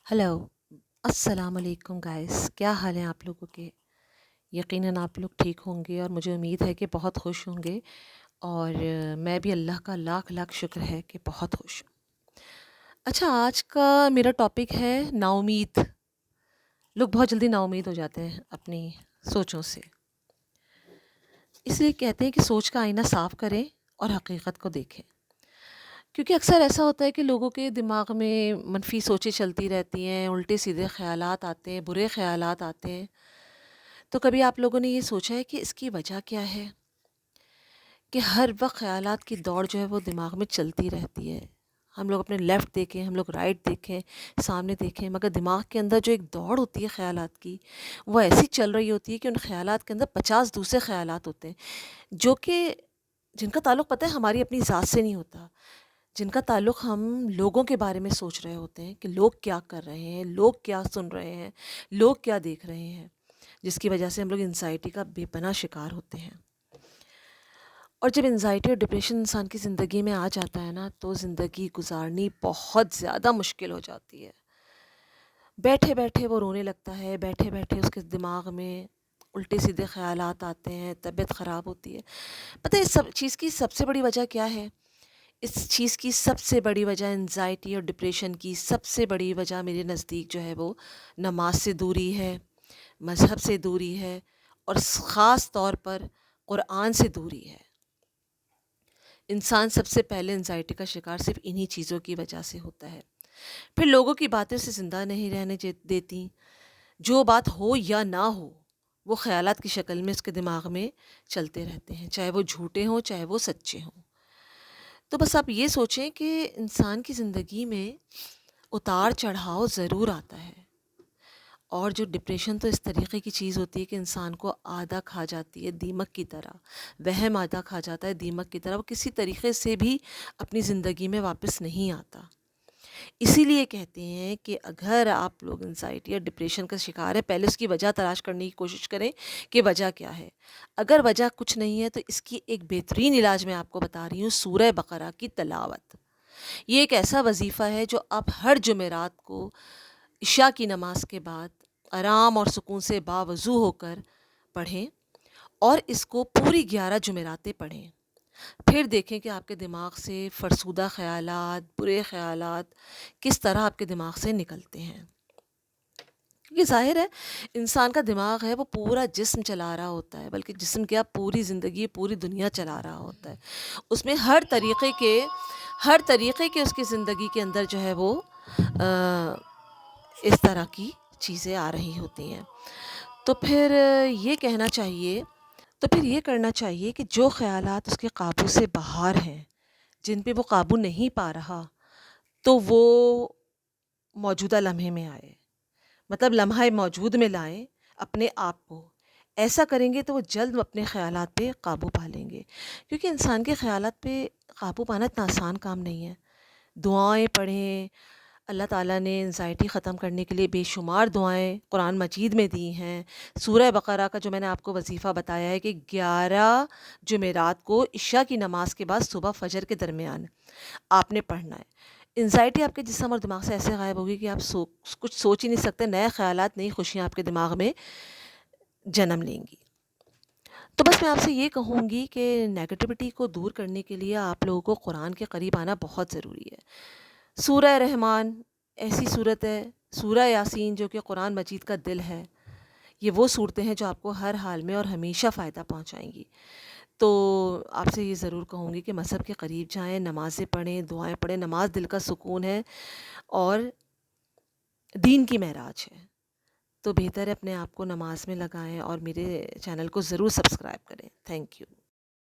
Hello, अस्सलाम वालेकुम guys. क्या हाल हैं आप लोगों के? यकीनन आप लोग ठीक होंगे और मुझे उम्मीद है कि बहुत खुश होंगे और मैं भी अल्लाह का लाख लाख शुक्र है कि बहुत खुश हूँ। अच्छा, आज का मेरा टॉपिक है नाउम्मीद। लोग बहुत जल्दी नाउम्मीद हो जाते हैं अपनी सोचों से। इसलिए कहते हैं कि सोच का आईना साफ़ करें और हकीकत को देखें। क्योंकि अक्सर ऐसा होता है कि लोगों के दिमाग में मनफ़ी सोचें चलती रहती हैं, उल्टे सीधे ख़यालात आते हैं, बुरे ख़यालात आते हैं। तो कभी आप लोगों ने ये सोचा है कि इसकी वजह क्या है? कि हर वक़्त ख़यालात की दौड़ जो है वो दिमाग में चलती रहती है। हम लोग अपने लेफ़्ट देखें, हम लोग राइट देखें, सामने देखें, मगर दिमाग के अंदर जो एक दौड़ होती है ख़यालात की, वो ऐसी चल रही होती है कि उन ख़यालात के अंदर 50 दूसरे ख़यालात होते हैं, जो कि जिनका ताल्लुक़ पता है हमारी अपनी ज़ात से नहीं होता। जिनका ताल्लुक़ हम लोगों के बारे में सोच रहे होते हैं कि लोग क्या कर रहे हैं, लोग क्या सुन रहे हैं, लोग क्या देख रहे हैं, जिसकी वजह से हम लोग एंग्ज़ायटी का बेपनाह शिकार होते हैं। और जब एंग्ज़ायटी और डिप्रेशन इंसान की ज़िंदगी में आ जाता है ना, तो ज़िंदगी गुजारनी बहुत ज़्यादा मुश्किल हो जाती है। बैठे बैठे वो रोने लगता है, बैठे बैठे उसके दिमाग में उल्टे सीधे ख़यालात आते हैं, तबीयत ख़राब होती है। पता है इस सब चीज़ की सबसे बड़ी वजह क्या है? इस चीज़ की सबसे बड़ी वजह, एंग्ज़ायटी और डिप्रेशन की सबसे बड़ी वजह मेरे नज़दीक जो है वो नमाज से दूरी है, मज़हब से दूरी है और ख़ास तौर पर कुरान से दूरी है। इंसान सबसे पहले एंग्ज़ायटी का शिकार सिर्फ़ इन्हीं चीज़ों की वजह से होता है। फिर लोगों की बातें उसे ज़िंदा नहीं रहने देती। जो बात हो या ना हो, वो ख़यालात की शक्ल में उसके दिमाग में चलते रहते हैं, चाहे वो झूठे हों, चाहे वो सच्चे हों। तो बस आप ये सोचें कि इंसान की ज़िंदगी में उतार-चढ़ाव ज़रूर आता है और जो डिप्रेशन तो इस तरीक़े की चीज़ होती है कि इंसान को आधा खा जाती है दीमक की तरह, वहम आधा खा जाता है दीमक की तरह, वो किसी तरीक़े से भी अपनी ज़िंदगी में वापस नहीं आता। इसीलिए कहते हैं कि अगर आप लोग एंग्ज़ायटी या डिप्रेशन का शिकार हैं, पहले उसकी वजह तलाश करने की कोशिश करें कि वजह क्या है। अगर वजह कुछ नहीं है तो इसकी एक बेहतरीन इलाज मैं आपको बता रही हूँ, सूरह बकरा की तिलावत। ये एक ऐसा वजीफ़ा है जो आप हर जुमेरात को इशा की नमाज के बाद आराम और सुकून से बावज़ू होकर पढ़ें और इसको पूरी 11 जुमेरातें पढ़ें। फिर देखें कि आपके दिमाग से फ़रसूदा ख़यालात, बुरे ख़यालात किस तरह आपके दिमाग से निकलते हैं। क्योंकि ज़ाहिर है इंसान का दिमाग है वो पूरा जिस्म चला रहा होता है, बल्कि जिस्म क्या पूरी ज़िंदगी, पूरी दुनिया चला रहा होता है। उसमें हर तरीक़े के उसकी ज़िंदगी के अंदर जो है वो इस तरह की चीज़ें आ रही होती हैं। तो फिर ये कहना चाहिए तो फिर ये करना चाहिए कि जो ख़यालात उसके काबू से बाहर हैं, जिन पे वो काबू नहीं पा रहा, तो वो मौजूदा लम्हे में आए। मतलब लम्हा मौजूद में लाएँ अपने आप को। ऐसा करेंगे तो वो जल्द अपने ख़यालात पे काबू पा लेंगे। क्योंकि इंसान के ख़यालात पे काबू पाना इतना आसान काम नहीं है। दुआएँ पढ़ें, अल्लाह ताला ने एंग्ज़ायटी ख़त्म करने के लिए बेशुमार दुआएँ कुरान मजीद में दी हैं। सूरह बक़रा का जो मैंने आपको वज़ीफ़ा बताया है कि 11 जुमेरात को इशा की नमाज़ के बाद सुबह फ़जर के दरमियान आपने पढ़ना है। एंग्ज़ायटी आपके जिस्म और दिमाग से ऐसे गायब होगी कि आप कुछ सोच ही नहीं सकते, नए ख़यालात, नई खुशियाँ आपके दिमाग में जन्म लेंगी। तो बस मैं आपसे ये कहूँगी कि नेगेटिविटी को दूर करने के लिए आप लोगों को कुरान के करीब आना बहुत ज़रूरी है। सूरह रहमान ऐसी सूरत है, सूरह यासीन जो कि कुरान मजीद का दिल है, ये वो सूरतें हैं जो आपको हर हाल में और हमेशा फ़ायदा पहुँचाएँगी। तो आपसे ये ज़रूर कहूँगी कि मज़हब के करीब जाएँ, नमाज़ें पढ़ें, दुआएँ पढ़ें। नमाज़ दिल का सुकून है और दीन की महराज है। तो बेहतर है अपने आप को नमाज में लगाएँ और मेरे चैनल को ज़रूर सब्सक्राइब करें। Thank you.